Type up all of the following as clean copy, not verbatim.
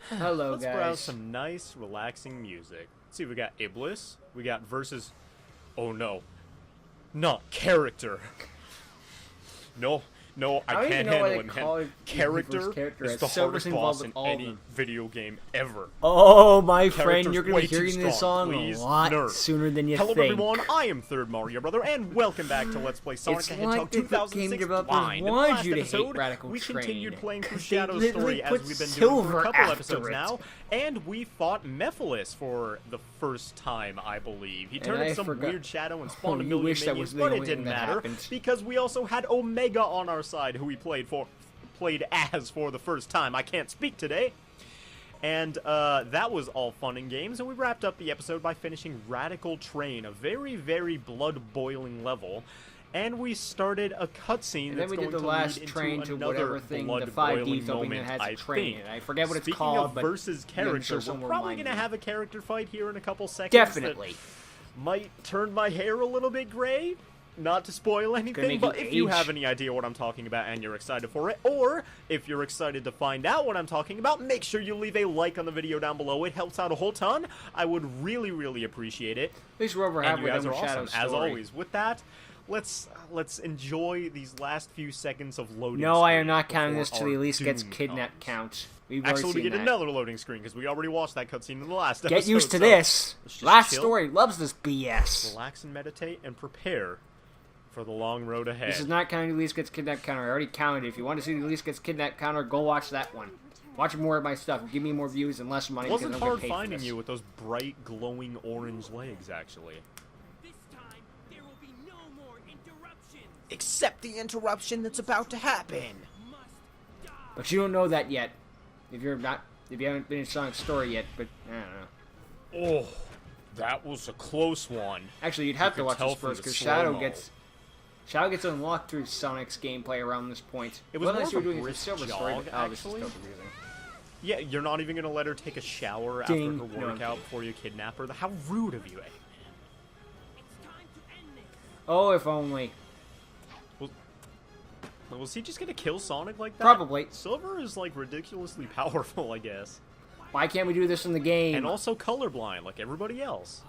Hello, Let's guys. browse some nice, relaxing music. Let's see, we got Iblis. We got versus... Oh, no. Not character. No, I can't handle it, man. Character is the hardest boss in any video game ever. Oh, my friend, you're going to be hearing this song a lot sooner than you think. Hello, everyone. I am Third Mario Brother, and welcome back to Let's Play Sonic the Hedgehog 2006 Blind. In the last episode, we continued playing through Shadow's story as we've been doing for a couple episodes now, and we fought Mephiles for the first time, I believe. He turned into some weird shadow and spawned a million minions, but it didn't matter because we also had Omega on our side, who we played as for the first time. I can't speak today. And that was all fun and games, and we wrapped up the episode by finishing Radical Train, a very, very blood-boiling level. And we started a cutscene that's going to lead into another blood-boiling moment, I think. I forget what it's Speaking called, of but versus character, we're probably going to have a character fight here in a couple seconds. Definitely. Might turn my hair a little bit gray. Not to spoil anything, but if you have any idea what I'm talking about and you're excited for it, or if you're excited to find out what I'm talking about, make sure you leave a like on the video down below. It helps out a whole ton. I would really, really appreciate it. At least we're over halfway done with Shadow's story. As always, with that, let's enjoy these last few seconds of loading. No, I am not counting this till the Elise gets kidnapped count. Actually, we get another loading screen because we already watched that cutscene in the last episode. Get used to this. Last story loves this BS. Relax and meditate and prepare for the long road ahead. This is not counting the Elise gets kidnapped counter. I already counted. If you want to see the Elise gets kidnapped counter, go watch that one. Watch more of my stuff. Give me more views and less money. It wasn't hard finding you with those bright, glowing orange legs, actually. This time, there will be no more interruptions. Except the interruption that's about to happen. But you don't know that yet. If you haven't finished Sonic's story yet, but I don't know. Oh, that was a close one. Actually, you'd have to watch this first because Shadow gets unlocked through Sonic's gameplay around this point. It was more of a doing brisk Silver jog, story, actually. Yeah, you're not even gonna let her take a shower after her workout before you kidnap her. How rude of you, eh? Oh, if only. Well, was he just gonna kill Sonic like that? Probably. Silver is like ridiculously powerful, I guess. Why can't we do this in the game? And also colorblind, like everybody else.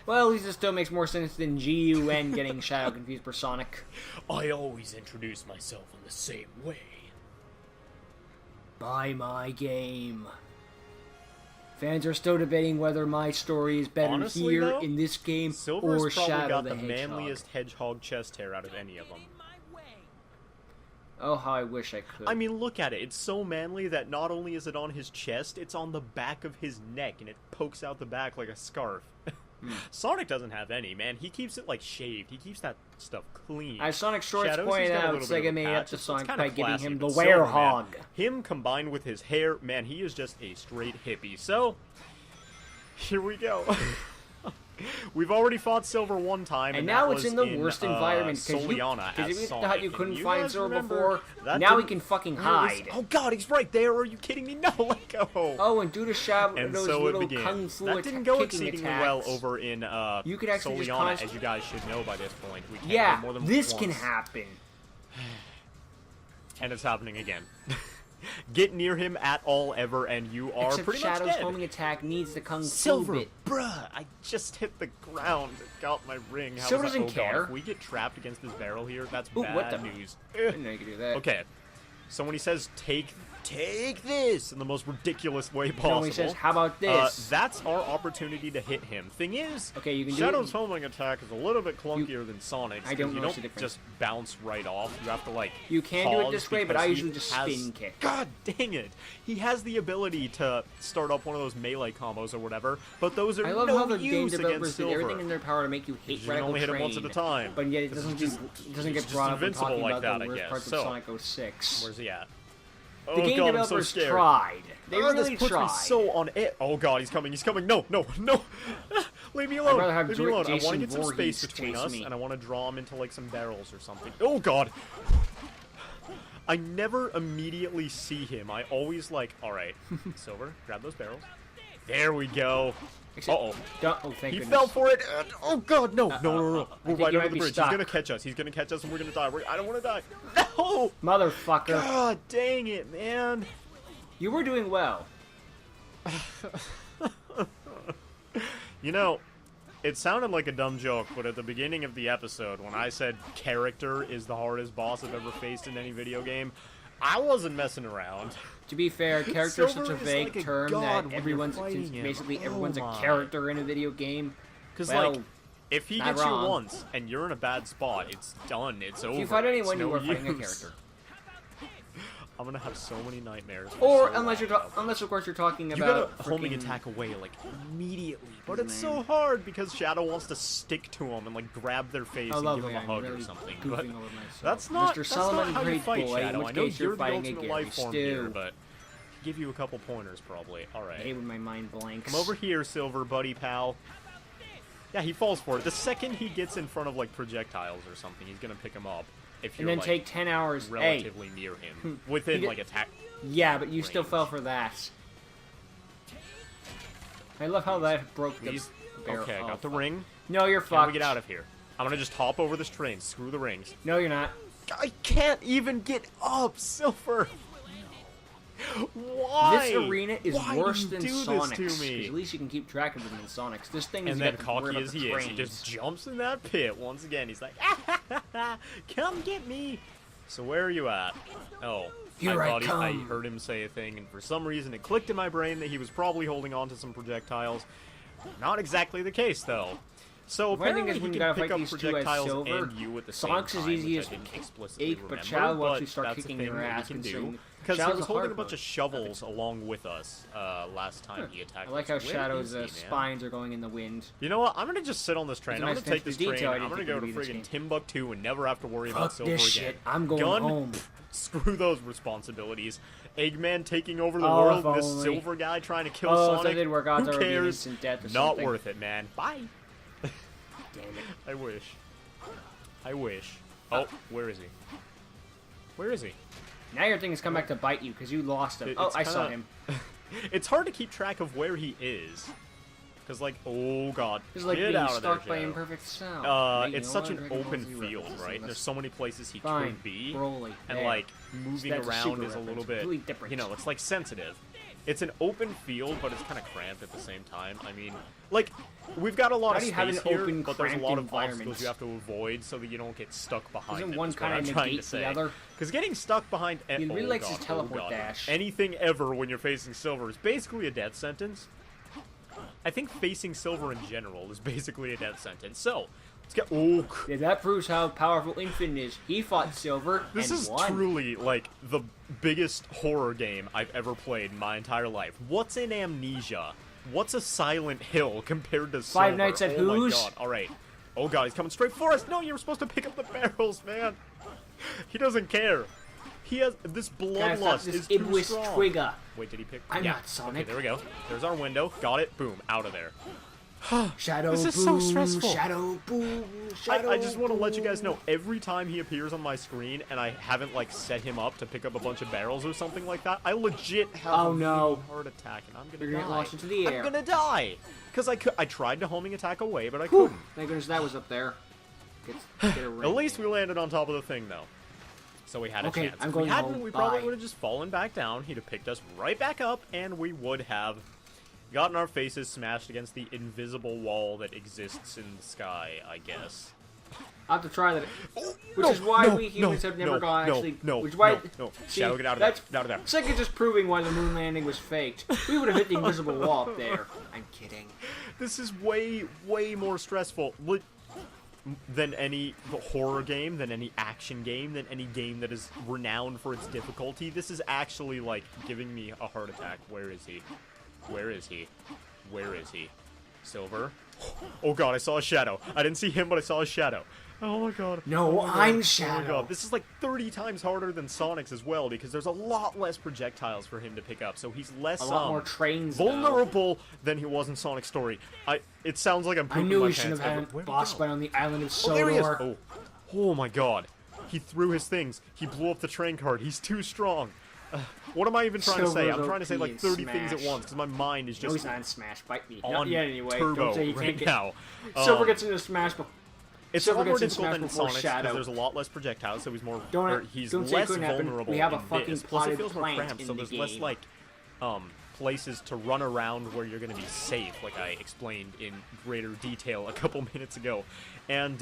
Well, at least it still makes more sense than GUN getting Shadow confused for Sonic. I always introduce myself in the same way. Buy my game. Fans are still debating whether my story is better here in this game or Shadow the Hedgehog. Silver's probably got the manliest hedgehog chest hair out of any of them. Oh, how I wish I could. I mean, look at it. It's so manly that not only is it on his chest, it's on the back of his neck, and it pokes out the back like a scarf. Sonic doesn't have any, man. He keeps it, like, shaved. He keeps that stuff clean. As Sonic Shorts pointed out, Sega made up to Sonic by giving him the Silver, Werehog. Him combined with his hair, man, he is just a straight hippie. So, here we go. We've already fought Silver one time, and now it's in the worst environment because you thought you couldn't find Silver before. Now he can fucking hide. Oh God, he's right there! Are you kidding me? No, let go. Oh, and due to Shadow's little kung fu that didn't go exceedingly well over in you could actually Soliana, as you guys should know by this point. We can't yeah, go more than this once. can happen, and it's happening again. Get near him at all ever, and you are pretty much Shadow's dead. homing attack needs the kung fu Silver, bit. bruh, I just hit the ground and got my ring. How Silver was that? doesn't care. If we get trapped against this barrel here, that's Ooh, bad what the news. I didn't know you could do that. Okay, so when he says take this in the most ridiculous way possible, no, he says, how about this? that's our opportunity to hit him. Thing is, okay, you can Shadow's homing attack is a little bit clunkier than Sonic's. I don't you know don't just bounce right off. You have to like. You can do it this way, but I usually just spin kick. God dang it! He has the ability to start up one of those melee combos or whatever, but those are I love no how the use game developers against did Silver. everything in their power to make you hate You can Radical only hit him Train, once at a time. but yet it doesn't get brought up when talking like about that, the worst parts of Sonic 06. Where's he at? The Oh game God, developers I'm so scared. tried. They really this puts tried. me so on it. Oh God, he's coming. He's coming. No. Leave me alone. I'd rather have Leave me alone. I Jason want to get some Voorhees space between chase us, me. and I want to draw him into like some barrels or something. Oh God. I never immediately see him. I always like, all right, Silver, grab those barrels. There we go. Uh-oh. Oh, thank He goodness. fell for it. Oh, God, no. No. We're right over the bridge. Stuck. He's going to catch us. He's going to catch us, and we're going to die. I don't want to die. No! Motherfucker. God dang it, man. You were doing well. You know, it sounded like a dumb joke, but at the beginning of the episode, when I said character is the hardest boss I've ever faced in any video game, I wasn't messing around. To be fair, character is such a vague term that everyone's a character in a video game. Because, like, if he gets you once and you're in a bad spot, it's done. It's over. If you fight anyone, you are fighting a character. I'm gonna have so many nightmares. Or unless of course you're talking about. You gotta homing attack away like immediately, but it's so hard because Shadow wants to stick to him and like grab their face and give him a hug or something. But that's not how you fight Shadow. I know you're the ultimate life form here, but give you a couple pointers probably. All right. I hate when my mind blanks. Come over here, Silver buddy pal. Yeah, he falls for it. The second he gets in front of like projectiles or something, he's gonna pick him up. If you're, and then like, take 10 hours relatively near him, within like attack. Yeah, but you still fell for that. I love how that broke the barrel. Okay, I got the ring. No, you're fucked. How do we get out of here? I'm gonna just hop over this train. Screw the rings. No, you're not. I can't even get up, Silver. Why? This arena is worse than Sonic's. Because at least you can keep track of them in Sonic's. This thing is. And then cocky as he is, he just jumps in that pit once again. He's like, "Come get me!" So where are you at? Oh, I heard him say a thing, and for some reason it clicked in my brain that he was probably holding on to some projectiles. Not exactly the case, though. So apparently he can pick up projectiles and you at the same time, Sonic's as easy as explicitly but Shadow will actually start kicking your ass and do. Because he was holding a bunch of shovels along with us last time he attacked us. I like how Shadow's spines are going in the wind. You know what? I'm gonna just sit on this train. I'm gonna take this train. I'm gonna go to friggin' Timbuktu and never have to worry about Silver again. Shit. I'm going home. Screw those responsibilities. Eggman taking over the world. This Silver guy trying to kill Sonic. So did work out. Who cares? Not worth it, man. Bye. Damn it. I wish. I wish. Oh, where is he? Where is he? Now your thing has come back to bite you because you lost him. I saw him. It's hard to keep track of where he is. Because, like, oh god, it's like get being out of there, stalked by imperfect sound. It's such an open field, right? There's so many places he could be. Broly. And, like, moving around is a little bit, you know, it's, like, sensitive. It's an open field, but it's kind of cramped at the same time. I mean, like, we've got a lot of space here, but there's a lot of obstacles you have to avoid so that you don't get stuck behind it. One kind of negate the other? Because getting stuck behind he really likes his teleport dash. Anything ever when you're facing Silver is basically a death sentence. I think facing Silver in general is basically a death sentence. So, let's get... Oh. Yeah, that proves how powerful Infinite is. He fought Silver and won. This is truly, like, the biggest horror game I've ever played in my entire life. What's an Amnesia? What's a Silent Hill compared to Silver? Five Nights at Who's? Oh my god, alright. Oh god, he's coming straight for us! No, you were supposed to pick up the barrels, man! He doesn't care. He has... This bloodlust is too strong. Twigger. Wait, did he pick... I'm not Sonic. Okay, there we go. There's our window. Got it. Boom. Out of there. Shadow this is boom, so stressful. Shadow boom, Shadow I just want to let you guys know, every time he appears on my screen and I haven't, like, set him up to pick up a bunch of barrels or something like that, I legit have a heart attack and I'm gonna die. Get launched into the air. I'm gonna die! Because I tried to homing attack away, but I couldn't. Thank goodness that was up there. Get a ring. At least we landed on top of the thing, though. So we had a chance. If we hadn't, we probably would have just fallen back down. He'd have picked us right back up, and we would have gotten our faces smashed against the invisible wall that exists in the sky, I guess. I'll have to try that. Which is why we humans have never gone which is why Shadow, get out of there. Get out of there. It's like it's just proving why the moon landing was faked. We would have hit the invisible wall up there. I'm kidding. This is way, way more stressful than any horror game, than any action game, than any game that is renowned for its difficulty. This is actually, like, giving me a heart attack. Where is he? Where is he? Where is he? Silver? Oh god, I saw a shadow. I didn't see him, but I saw a shadow. Oh my god. No, I'm Shadow. Oh my god. This is like 30 times harder than Sonic's as well, because there's a lot less projectiles for him to pick up, so he's less more trains, vulnerable than he was in Sonic's story. It sounds like I'm pooping my pants. I knew we should have had a boss fight on the island of Sodor. Oh, there he is. Oh my god. He threw his things. He blew up the train cart. He's too strong. What am I even trying to say? I'm trying to say like 30 things at once because my mind is just. No, he's not in Smash. Bite me. On Not yet, anyway. turbo Don't say you right can't now. Silver gets into Smash, but it's a lot more difficult than Sonic's because there's a lot less projectiles, so he's more. He's less vulnerable. We have a in fucking this. Plus, it plotted feels more plant cramped, in so the there's game. less like places to run around where you're going to be safe, like I explained in greater detail a couple minutes ago. And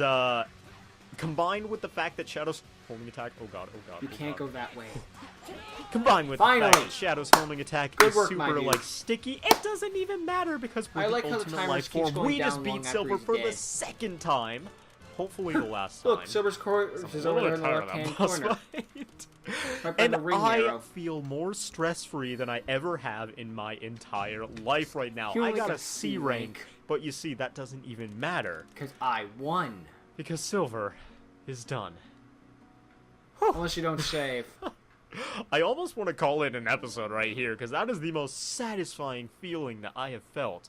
combined with the fact that Shadow's homing attack... Oh god, oh god. You can't go that way. Combined with the fact that Shadow's homing attack is super, like, sticky, it doesn't even matter because we're the ultimate life form. We just beat Silver for the second time. Hopefully the last time. Look, Silver's core is over there in the left-hand corner. And I feel more stress-free than I ever have in my entire life right now. I got a C rank, but you see, that doesn't even matter. Because I won. Because Silver is done. Unless you don't save. I almost want to call it an episode right here, because that is the most satisfying feeling that I have felt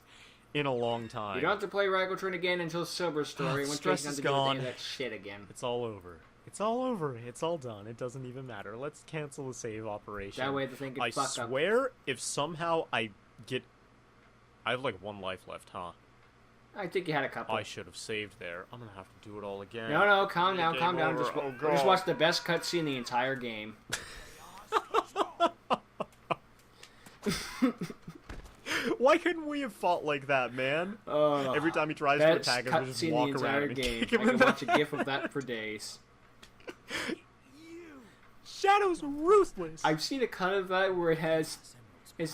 in a long time. You don't have to play Radical Train again until Silver's story. Stress is gone. That shit again. It's all over. It's all over. It's all done. It doesn't even matter. Let's cancel the save operation. That way the thing can fuck up. I swear, if somehow I have like 1 life left, huh? I think you had a couple. I should have saved there. I'm gonna have to do it all again. No, calm down, calm down. Just watch the best cutscene in the entire game. Why couldn't we have fought like that, man? Every time he tries to attack us, we just walk around and kick him. I can watch a gif of that for days. Shadow's ruthless. I've seen a cut of that where it's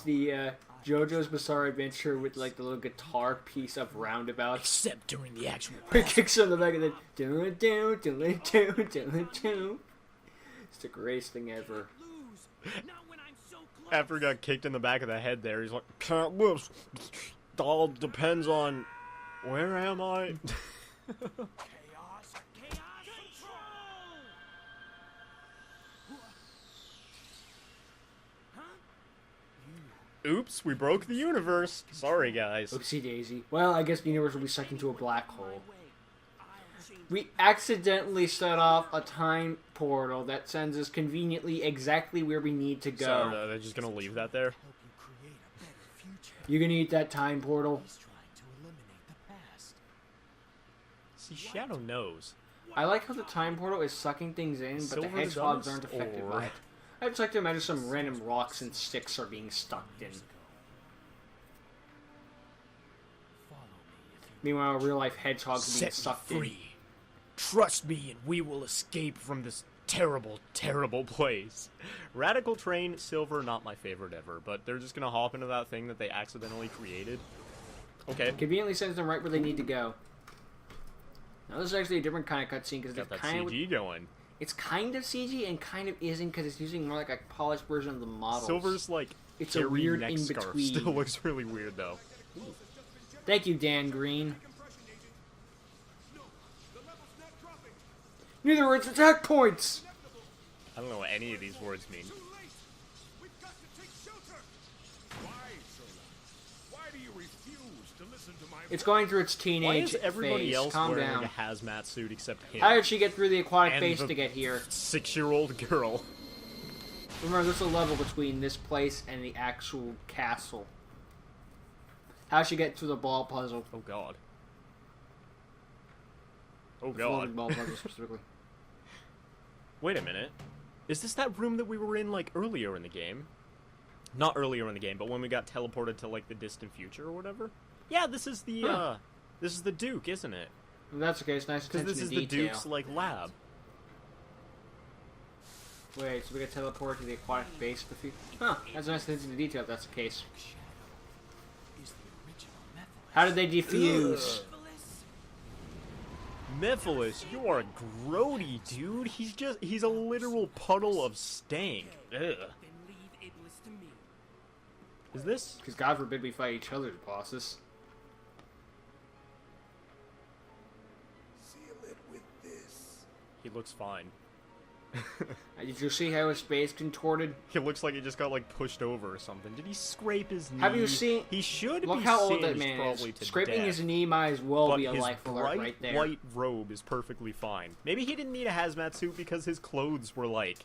the JoJo's Bizarre Adventure with like the little guitar piece of Roundabout. Except during the actual where it kicks on the back of the do. It's the greatest thing ever. After he got kicked in the back of the head there, he's like, can't lose. It all depends on where am I? Oops, we broke the universe. Sorry, guys. Oopsie daisy. Well, I guess the universe will be sucked into a black hole. We accidentally set off a time portal that sends us conveniently exactly where we need to go. So they're just gonna leave that there? You gonna eat that time portal? See, Shadow knows. I like how the time portal is sucking things in, but the hedgehogs aren't affected by it. I just like to imagine some random rocks and sticks are being stuck in. Meanwhile, real-life hedgehogs are being sucked in. Trust me, and we will escape from this terrible, terrible place. Radical Train, Silver, not my favorite ever, but they're just gonna hop into that thing that they accidentally created. Okay. Conveniently sends them right where they need to go. Now, this is actually a different kind of cutscene because it's kind of CG going. It's kind of CG and kind of isn't because it's using more like a polished version of the models. Silver's like it's a weird in between. Still looks really weird though. Thank you, Dan Green. Neither words attack points. I don't know what any of these words mean. It's going through its teenage phase. Why is everybody else Calm wearing down. like a hazmat suit except him? How did she get through the aquatic and base the to get here? 6-year-old girl. Remember, there's a level between this place and the actual castle. How did she get through the ball puzzle? Oh god. Oh the god. Ball puzzle specifically. Wait a minute. Is this that room that we were in like earlier in the game? Not earlier in the game, but when we got teleported to like the distant future or whatever? Yeah, this is the this is the Duke, isn't it? If that's okay, it's nice attention to detail. Because this is the Duke's like lab. Wait, so we got teleported to the aquatic base of the future? Huh, that's nice attention to detail if that's the case. How did they defuse? Mephiles, you are grody, dude. He's a literal puddle of stank. Ugh. Is this? Because God forbid we fight each other's bosses. Seal it with this. He looks fine. Did you see how his face contorted? He looks like he just got like pushed over or something. Did he scrape his knee? Have you seen? He should look be how old that man is. To Scraping death. his knee might as well but be a life alert right there. His bright white robe is perfectly fine. Maybe he didn't need a hazmat suit because his clothes were like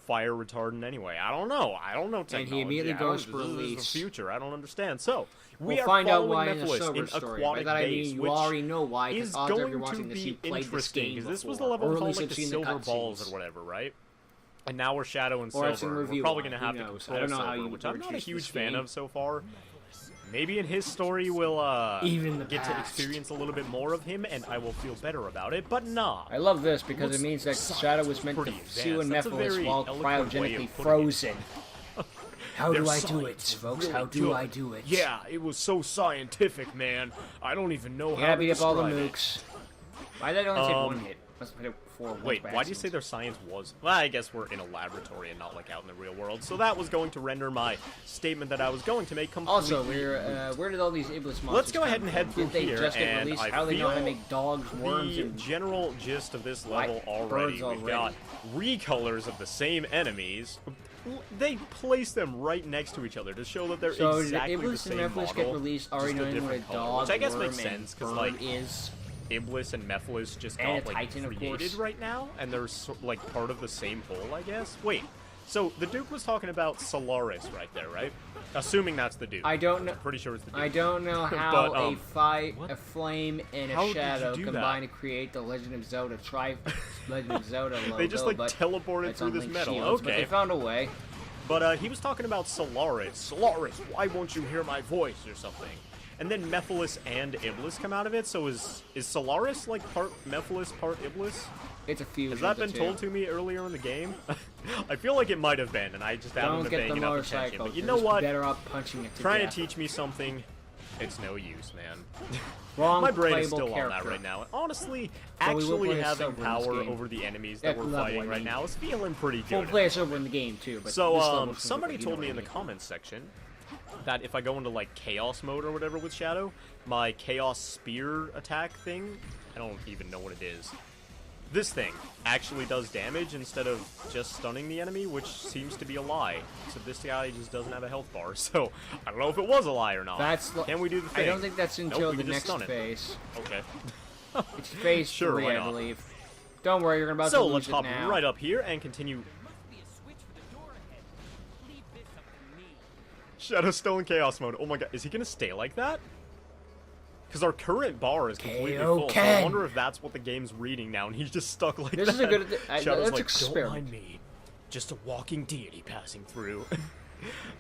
fire retardant anyway. I don't know. Technology. And he immediately goes for release. This is the future. I don't understand. So we'll find out why in the Silver story. By that I mean you already know why. Is odds going if you're watching to this, be you played this interesting game because this was the before, level or called at least like the seen silver the balls or whatever, right? And now we're Shadow and Or it's in Silver. review We're probably one, going to have who to knows? control I don't know how Silver, you which I'm not a purchase huge this fan game. of so far. Maybe in his story we'll Even the get to past. experience a little bit more of him, and I will feel better about it, but nah. I love this because Looks it means that Shadow was meant to pretty sue and advanced. That's a Mephiles very while eloquent way of cryogenically putting it. frozen. How Their do I do science it, was folks? really How do good. I do it? Yeah, it was so scientific, man. I don't even know You how gotta to beat up all the describe it. mooks. Why did that only take one hit? Must have hit it 4 once Wait, by why do you say accident. their science was? Well, I guess we're in a laboratory and not like out in the real world. So that was going to render my statement that I was going to make completely. Also, where did all these Iblis monsters Let's go ahead come and head from? through Did they here, just get and released? I How do they know how to feel make dogs, worms, the and general gist of this White level already. birds We've got recolors of the same enemies. They place them right next to each other to show that they're so exactly did the Iblis same and Mephiles model, get released already just a knowing what a different color, dog, which I guess worm, makes sense and because bird like is? Iblis and Mephiles just And got a like Titan, of created course. right now, and they're like part of the same whole, I guess. Wait, so the Duke was talking about Solaris right there, right? Assuming that's the Duke. I don't know. Pretty sure it's the Duke. I don't know how But, a flame and How a did you shadow do combine that? to create the Legend of Zelda Legend of Zelda logo. They just like but teleported it's through on this Link metal. Shields, But Okay. they found a way. But he was talking about Solaris. Solaris, why won't you hear my voice or something? And then Mephiles and Iblis come out of it. So is Solaris like part Mephiles, part Iblis? It's a fusion. Has that of the been two. told to me earlier in the game? I feel like it might have been, and I just haven't Don't been get paying the enough attention. motorcycle. But you You're know just what? Better off punching it to Trying death. to teach me something, it's no use, man. Wrong My brain is playable still character. on that right now. And honestly, But we will actually play as having Silver in this power game. over the enemies that Yeah, we're level, fighting I right mean. now is feeling pretty Full good. play is over in the game too. But this So, level is somebody you know told what me I in the mean. comments section that if I go into, like, Chaos mode or whatever with Shadow, my Chaos Spear attack thing, I don't even know what it is. This thing actually does damage instead of just stunning the enemy, which seems to be a lie. So this guy just doesn't have a health bar, so I don't know if it was a lie or not. Can we do the thing? I don't think that's Nope, until we the can just next stun it. phase. Okay. It's phase Sure, 3, why I not? believe. Don't worry, you're about to So lose let's it hop now. right up here and continue. Must be a switch for the door ahead. Leave this up to me. Shadow still in Chaos mode. Oh my god, is he gonna stay like that? Because our current bar is completely full, so I wonder if that's what the game's reading now, and he's just stuck like This that. is a good. Shadow's Let's like, experiment. don't mind me, just a walking deity passing through.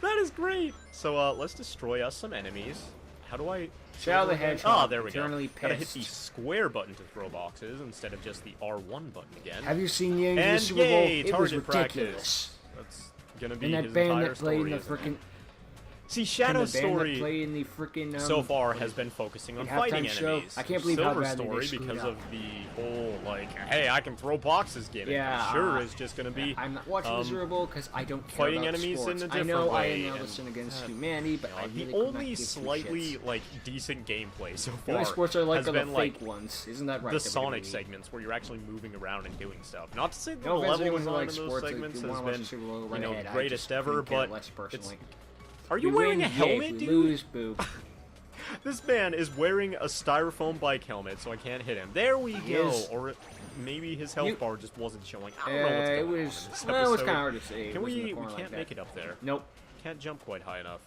That is great. So let's destroy us some enemies. How do I? Shadow the Hedgehog. Ah, there we go. Eternally Gotta hit the pissed. square button to throw boxes instead of just the R1 button again. Have you seen Yang And Super Bowl? yay, It was target ridiculous. practice. That's gonna be And that his band entire that played in story. the isn't it? freaking. See, Shadow's the band that story played in the freaking. so far has been focusing on halftime fighting show. enemies. I can't believe how Silver's badly they story screwed because up. of the whole like, hey, I can throw boxes gimmick. Yeah, Sure is just gonna be. I'm not watching the Super Bowl because I don't care fighting about enemies sports. in a I different know I way, am now and, listening against humanity, but I really the could not only give two slightly shits. like decent gameplay so The only far sports I like has are the been fake like ones. Isn't that right? the WWE? Sonic segments where you're actually moving around and doing stuff. Not to say that No the offense to level anyone who design likes in those sports. segments If you has want to watch been, the Super Bowl, you right know, ahead. I greatest just ever, couldn't care but less personally. Are you We wearing win, a helmet, yay. We dude? lose, boo. This man is wearing a styrofoam bike helmet, so I can't hit him. There we go. is. Or maybe his health You- bar just wasn't showing. I don't know what's It going on was. in this Well, it was episode. kind of hard to see. Can It was in the we corner can't like make that. it up there. Nope. Can't jump quite high enough.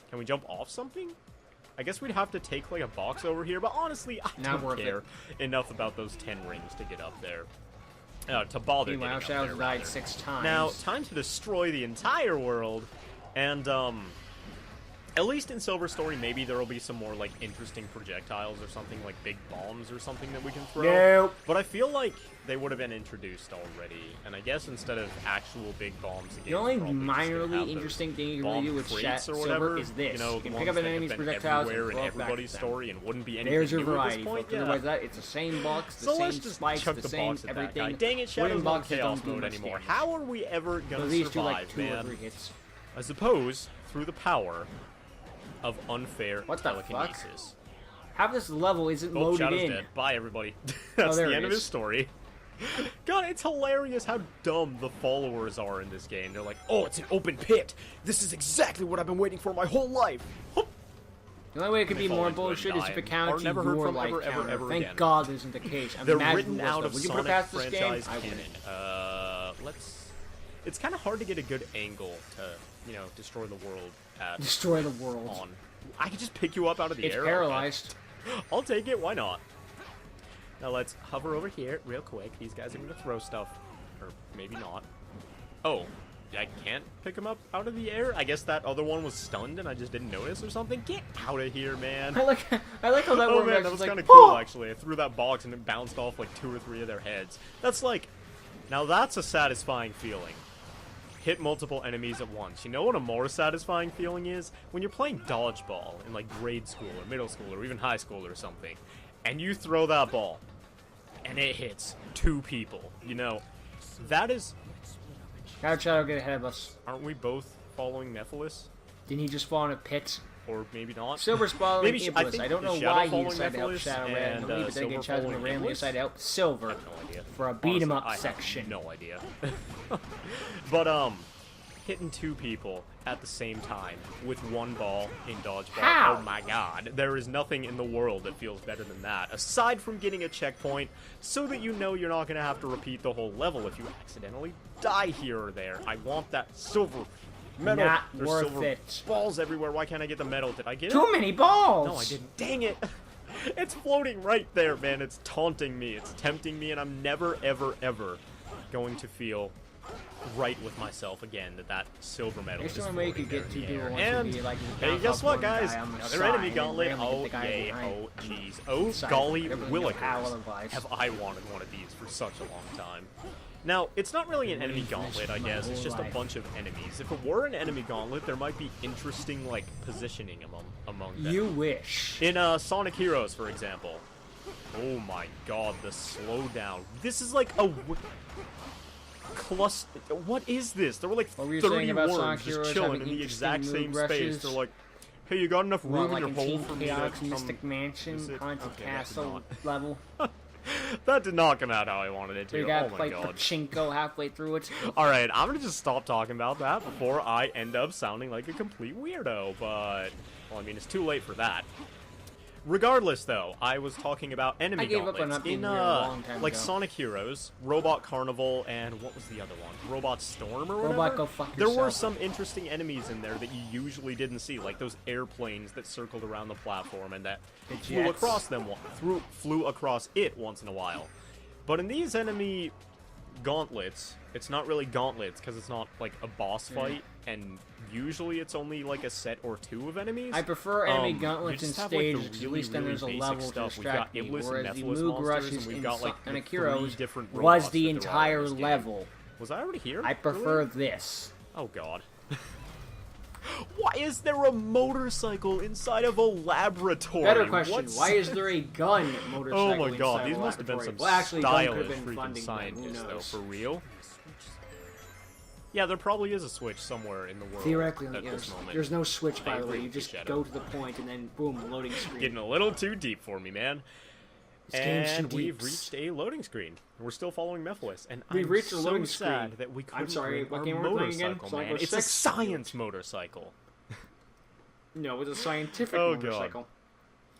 Can we jump off something? I guess we'd have to take like a box over here, but honestly, I Not don't worth care enough about those 10 rings to get up there. To bother Meanwhile, getting up Shadow's there, died rather. 6 times. Now, time to destroy the entire world, and at least in Silver Story, maybe there will be some more like interesting projectiles or something, like big bombs or something that we can throw. Nope. But I feel like they would have been introduced already, and I guess instead of actual big bombs, The only minorly interesting thing you can really do with Silver is this. You know, you can the pick up ones an that have enemy's been projectiles and everywhere throw in it back everybody's at them. story and wouldn't be anything There's your new at variety, this point. folks. Yeah. Otherwise, it's the same box, the So same let's just spikes, chuck the the same box at that guy. everything. Dang it, Shadow's Wooden on boxes Chaos don't do mode much anymore. damage. How are we ever gonna These do survive, like 2 or man? 3 hits. I suppose through the power of unfair What the fuck? telekinesis. Half this level isn't Oh, loaded Shadow's in. dead. Bye, everybody. That's there the it end of is. his story. God, it's hilarious how dumb the followers are in this game. They're like, oh, it's an open pit. This is exactly what I've been waiting for my whole life. The only way it could They be fall more into it and bullshit is die if it and counted are to never heard your from life ever, ever, counter. ever Thank again. God this isn't the case. They're Imagine written it was, out though. of Would you put Sonic past this game? franchise I wouldn't. canon. It's kind of hard to get a good angle to, you know, destroy the world at Destroy the world. on. I could just pick you up out of the It's air. paralyzed. Okay. I'll take it. Why not? Now let's hover over here real quick. These guys are gonna throw stuff, or maybe not. Oh, I can't pick him up out of the air? I guess that other one was stunned and I just didn't notice or something? Get out of here, man. I like how that Oh worked. man, that was like, kind of cool, "Oh!" actually. I threw that box and it bounced off like 2 or 3 of their heads. That's like... Now that's a satisfying feeling. Hit multiple enemies at once. You know what a more satisfying feeling is? When you're playing dodgeball in like grade school or middle school or even high school or something, and you throw that ball, and it hits 2 people. You know, that is... How'd Shadow get ahead of us? Aren't we both following Nephilis? Didn't he just fall in a pit? Or maybe not. Silver's following Maybe Iblis. I don't know why he decided to help Nephilis Shadow and, randomly, but then again, Silver Shadow's following randomly Iblis? decided to help Silver I have no idea. for a beat 'em up Honestly, section. I have no idea. But, hitting 2 people at the same time with 1 ball in dodgeball. How? Oh my god. There is nothing in the world that feels better than that, aside from getting a checkpoint so that you know you're not going to have to repeat the whole level if you accidentally die here or there. I want that silver medal. Not There's worth silver it. balls everywhere. Why can't I get the medal? Did I get it? Too many balls! No, I didn't. Dang it. It's floating right there, man. It's taunting me. It's tempting me, and I'm never, ever, ever going to feel right with myself again that silver medal is There's no way you could get 2 people once and you like hey, guess what, guys? Another enemy gauntlet. Oh yay! Oh jeez! Oh golly willikers! Have I wanted one of these for such a long time? Now, it's not really an enemy gauntlet, I guess. It's just a bunch of enemies. If it were an enemy gauntlet, there might be interesting, like, positioning among them. You wish. In Sonic Heroes, for example. Oh my god, the slowdown. This is like a cluster. What is this? There were like 30 worms just chilling in the exact same space. They're like, hey, you got enough room in your hole for me to come... Mystic Mansion, Haunted Castle level. That did not come out how I wanted it to. We got oh my like god. Pachinko halfway through it. Alright, I'm gonna just stop talking about that before I end up sounding like a complete weirdo, but... Well, I mean, it's too late for that. Regardless, though, I was talking about enemy gauntlets. In, like, Sonic Heroes, Robot Carnival, and what was the other one? Robot Storm or whatever? Robot, go fuck there yourself. were some interesting enemies in there that you usually didn't see, like those airplanes that circled around the platform and that flew across them, flew across it once in a while. But in these enemy gauntlets, it's not really gauntlets because it's not like a boss fight, and usually it's only like a set or 2 of enemies. I prefer enemy gauntlets and stages because at least then there's a level to distract me, whereas the Moog Rushes in Sonic Heroes was the entire level. Was I already here? I prefer this. Oh god. Why is there a motorcycle inside of a laboratory? Better question, why is there a gun motorcycle Oh my god, inside these of a must have been laboratory? some Well, actually, stylish been freaking funding, scientists, though, for real. Yeah, there probably is a switch somewhere in the world. Theoretically, at yes. this moment. There's no switch, by the way. agree You with you, just Shadow. go to the point and then boom, loading screen. Getting a little too deep for me, man. This game's too And we've deep. reached a loading screen. We're still following Nephilis, and We've I'm reached so a loading sad screen. that we couldn't I'm sorry, bring what our game are we playing again? motorcycle, Sonic man. It's a 06? science motorcycle. No, it's a scientific Oh, God. motorcycle.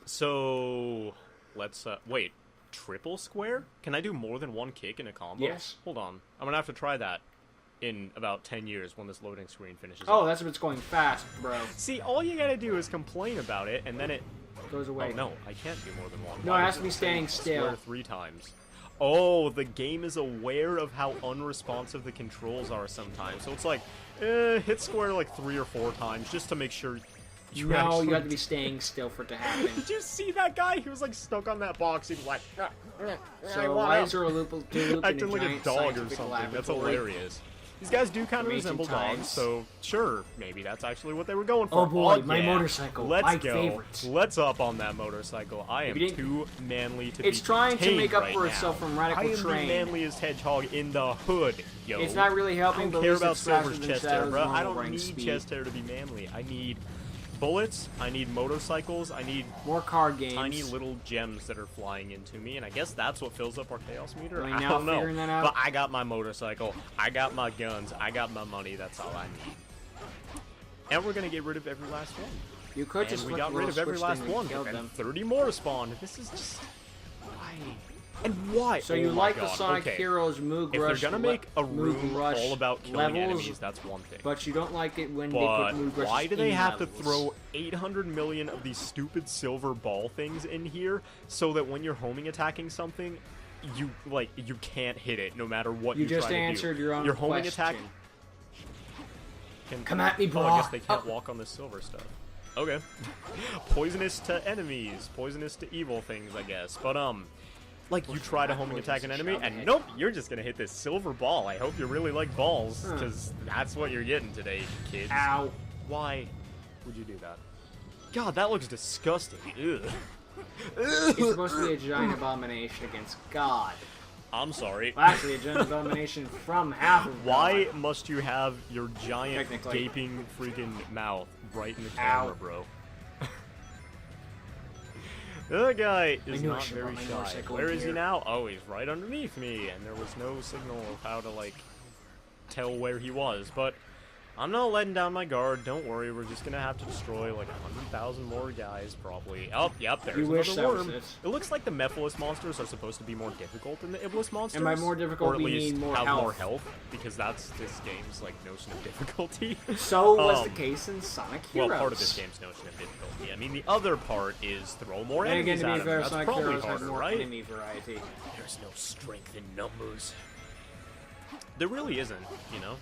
So, let's, wait. Triple square? Can I do more than 1 kick in a combo? Yes. Hold on. I'm gonna have to try that in about 10 years when this loading screen finishes Oh, up. that's if it's going fast, bro. See, all you gotta do is complain about it, and then it... Goes away. Oh, no, I can't do more than 1. No, Why it has does to be say standing still. Square 3 times. Oh, the game is aware of how unresponsive the controls are sometimes. So it's like, hit square like 3 or 4 times just to make sure you No, actually... you have to be staying still for it to happen. Did you see that guy? He was like stuck on that box. He was like, So why is there a loop in acting a like a giant dog or scientific something? That's laboratory? hilarious. These guys do kind of From resemble ancient dogs, times. so sure, maybe that's actually what they were going for. Oh boy, Oh, my yeah. motorcycle, Let's my go. favorite. Let's up on that motorcycle. I am you didn't- too manly to be It's trying to tamed make up right for now. itself from I Radical am Train. the manliest hedgehog in the hood, yo. It's not really I helping, don't but at care least about it's faster Silver's than chest hair, Shadow's bro. I normal don't rank need speed. chest hair to be manly. I need bullets, I need motorcycles, I need More card games. tiny little gems that are flying into me, and I guess that's what fills up our chaos meter. Are we I now don't know. figuring that out? But I got my motorcycle, I got my guns, I got my money, that's all I need. And we're gonna get rid of every last one. You could And just we flip got the rid little of every switch last thing and one, kill and them. 30 more spawned. This is just... why? And why? So Oh you my like God. the Sonic Okay. Heroes Moog If Rush they're gonna make a Moog room Rush all about killing levels, enemies, that's one thing. but you don't like it when But they put Moog Rushes why do they in have to levels. throw 800 million of these stupid silver ball things in here so that when you're homing attacking something, you can't hit it no matter what You you just try to do? answered your own Your homing attack, question. Come at me, bro. Oh, I guess they can't walk on the silver stuff. Okay. Poisonous to enemies. Poisonous to evil things, I guess. But, like, you try to homing attack an enemy, and nope, you're just gonna hit this silver ball. I hope you really like balls, because that's what you're getting today, kids. Ow. Why would you do that? God, that looks disgusting. Ugh. It's supposed to be a giant abomination against God. I'm sorry. Well, actually, a giant abomination from half of Why God. must you have your giant gaping freaking mouth right in the camera, bro? That guy is not very shy. Where is he now? Oh, he's right underneath me, and there was no signal of how to, like, tell where he was, but I'm not letting down my guard. Don't worry, we're just gonna have to destroy, like, 100,000 more guys, probably. Oh, yep, there's another worm. It looks like the Mephiles monsters are supposed to be more difficult than the Iblis monsters. And by more difficult, or at we least mean more have health. more health, because that's this game's, like, notion of difficulty. So was the case in Sonic Heroes. Well, part of this game's notion of difficulty. I mean, the other part is throw more and enemies again, to be fair, That's Sonic probably Heroes harder, has more right? enemy variety. There's no strength in numbers. There really isn't, you know?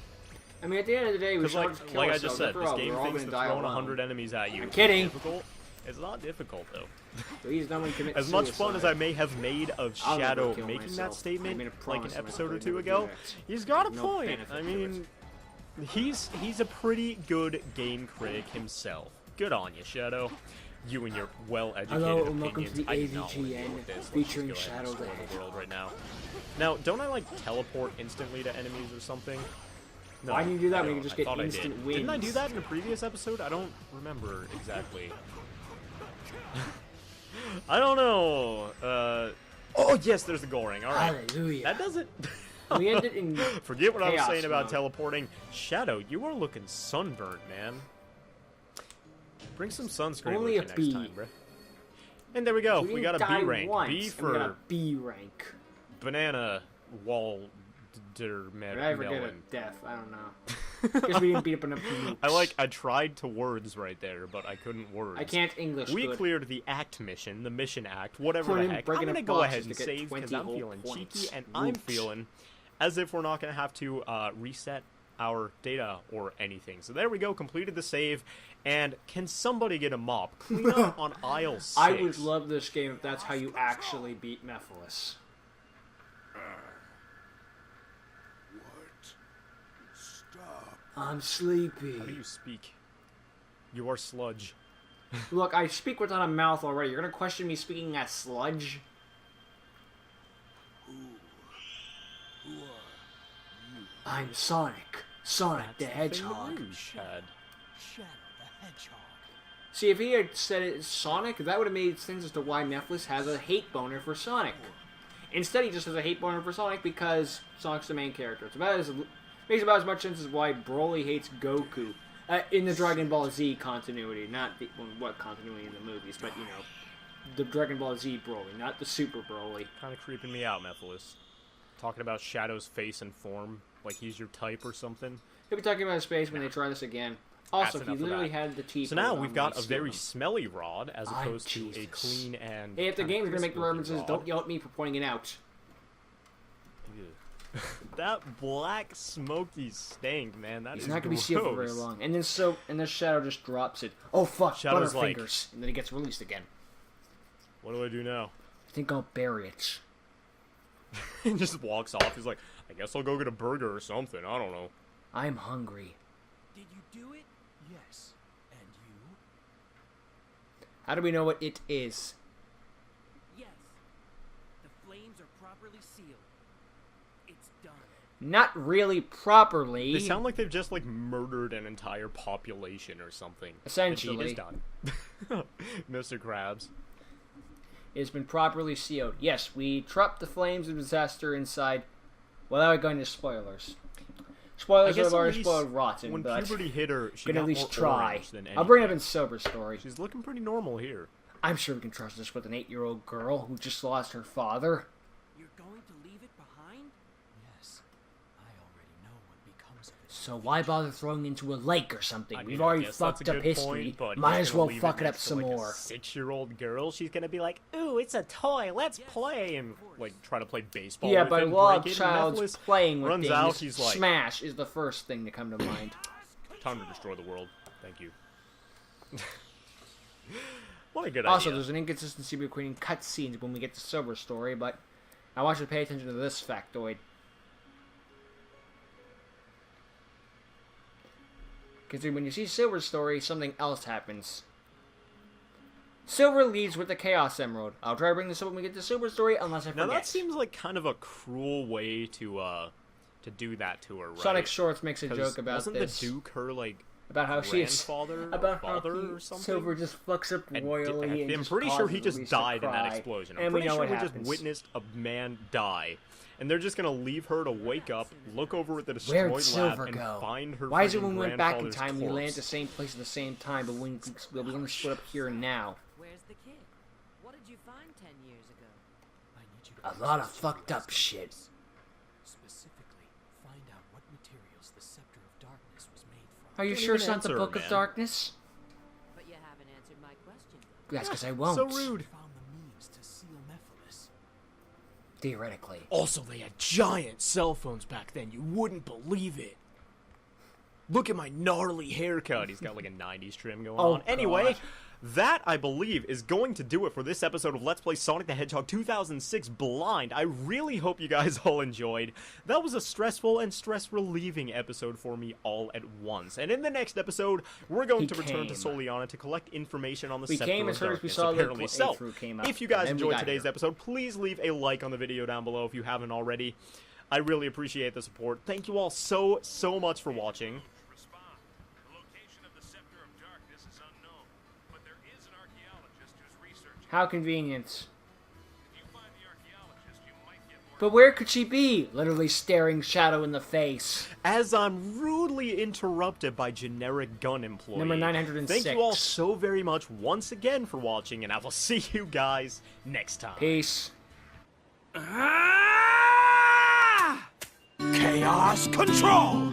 I mean, at the end of the day, we should like, just kill like I ourselves. just said, After this all, game we're all thinks gonna that die throwing alone. 100 enemies at you I'm is kidding. difficult. It's not difficult, though. Please, no one commit As much suicide. fun as I may have made of I'll never Shadow kill making myself. that statement, I made a like promise an to episode or myself two I'd ago, never do that. he's got a No point. benefit I to mean, he's a pretty good game critic himself. Good on you, Shadow. You and your well-educated Hello, opinions. and welcome to the I do not wanna AVGN deal with this. Let's featuring just go ahead and Shadow the destroy the world Hedgehog. right now. Now, don't I like teleport instantly to enemies or something? No, Why do you do that I when you don't. can just I get thought I instant did. wins? Didn't I do that in a previous episode? I don't remember exactly. I don't know. Oh yes, there's the goal ring. All right. Hallelujah. That does it. We ended in Forget what I was chaos saying about mode. teleporting. Shadow, you are looking sunburnt, man. Bring some sunscreen Only with a you B. next time, bruh. And there we go. We got a B rank. Once, B and we got a for B rank. banana wall. Did I ever get a death? I don't know. Because we didn't beat up enough nukes. I tried to words right there, but I couldn't words. I can't English We good. cleared the act mission, the mission act, whatever Put the in heck. I'm breaking gonna up go ahead boxes and to get save because 20 I'm whole feeling points. cheeky and I'm Whoops. feeling as if we're not gonna have to reset our data or anything. So there we go, completed the save. And can somebody get a mop? Clean up on aisle 6. I would love this game if that's how you actually beat Mephiles. What? Stop. I'm sleepy. How do you speak? You are sludge. Look, I speak without a mouth already. You're gonna question me speaking as sludge? Who are I'm Sonic. Sonic the Hedgehog. Chad. Shadow the Hedgehog. See, if he had said it as Sonic, that would have made sense as to why Mephiles has a hate boner for Sonic. Instead, he just has a hate boner for Sonic because Sonic's the main character. It's about as makes about as much sense as why Broly hates Goku in the Dragon Ball Z continuity, not the what continuity in the movies, but you know, the Dragon Ball Z Broly, not the Super Broly. Kind of creeping me out, Mephiles. Talking about Shadow's face and form, like he's your type or something. He'll be talking about his face when they try this again. Also, That's he enough of literally that. had the teeth. So now on we've when got I a very steal them. smelly rod as Ah, opposed to a Jesus. clean and. Hey, if the kinda game's gonna make the crisp-looking references, rod. don't yell at me for pointing it out. Ew. That black smoky stank, man. That He's is not gonna be sealed for very gross. long. And then Shadow just drops it. Oh fuck, Shadow's like- Butterfingers. And then he gets released again. What do I do now? I think I'll bury it. He just walks off. He's like, I guess I'll go get a burger or something. I don't know. I'm hungry. Did you do it? Yes. And you? How do we know what it is? Yes. The flames are properly sealed. It's done. Not really properly. They sound like they've just like murdered an entire population or something. Essentially. The deed is done. Mr. Krabs. It's been properly sealed. Yes, we trapped the flames of disaster inside. Without going into spoilers. Spoilers guess have at already least spoiled Rotten, When but puberty hit her, she we can got at least more try. orange than I'll bring it up anything. in sober story. She's looking pretty normal here. I'm sure we can trust this with an 8-year-old girl who just lost her father. You're going to leave it behind? Yes. I already know what becomes of it. So why bother throwing into a lake or something? I mean, We've I already guess that's fucked a up good history. point, but Might you're as gonna well leave fuck it up next to, some like, more. A 6-year-old girl, she's gonna be like, "Ooh, it's a toy. Let's play," and like try to play baseball. Yeah, with by it and law break of it, and child's Mephiles playing with runs things, out. He's like, Smash is the first thing to come to mind. Time to destroy the world. Thank you. What a good idea. Also, there's an inconsistency between cutscenes when we get to Silver Story, but I want you to pay attention to this factoid. Because when you see Silver Story, something else happens. Silver leads with the Chaos Emerald. I'll try to bring this up when we get to Silver Story, unless I forget. Now that seems like kind of a cruel way to do that to her, right? Sonic Shorts makes a joke about wasn't this. Wasn't the Duke her, like, about how grandfather about father how or something? Silver just fucks up royally and I'm pretty sure he just died in that explosion. I'm pretty sure we just witnessed a man die. And they're just gonna leave her to wake up, look over at the destroyed lab, and find her. Why is it when we went back in time, corpse? we land at the same place at the same time, but we're gonna split up here and now? Where's the kid? What did you find 10 years ago? I need you to A lot of fucked up shit. specifically find out what materials the Scepter of Darkness was made from. Are you sure it's not the Book of Darkness? But you haven't answered my question. That's because I won't. So rude. Found the means to seal Mephiles. Theoretically. Also, they had giant cell phones back then. You wouldn't believe it. Look at my gnarly haircut. He's got like a 90s trim going Oh, on. Anyway, God. that, I believe, is going to do it for this episode of Let's Play Sonic the Hedgehog 2006 Blind. I really hope you guys all enjoyed. That was a stressful and stress-relieving episode for me all at once. And in the next episode, we're going to return to Soliana to collect information on the Scepter of Darkness, apparently. So, if you guys enjoyed today's episode, please leave a like on the video down below if you haven't already. I really appreciate the support. Thank you all so much for watching. How convenient. But where could she be? Literally staring Shadow in the face. As I'm rudely interrupted by generic gun employee. Number 906. Thank you all so very much once again for watching, and I will see you guys next time. Peace. Chaos Control!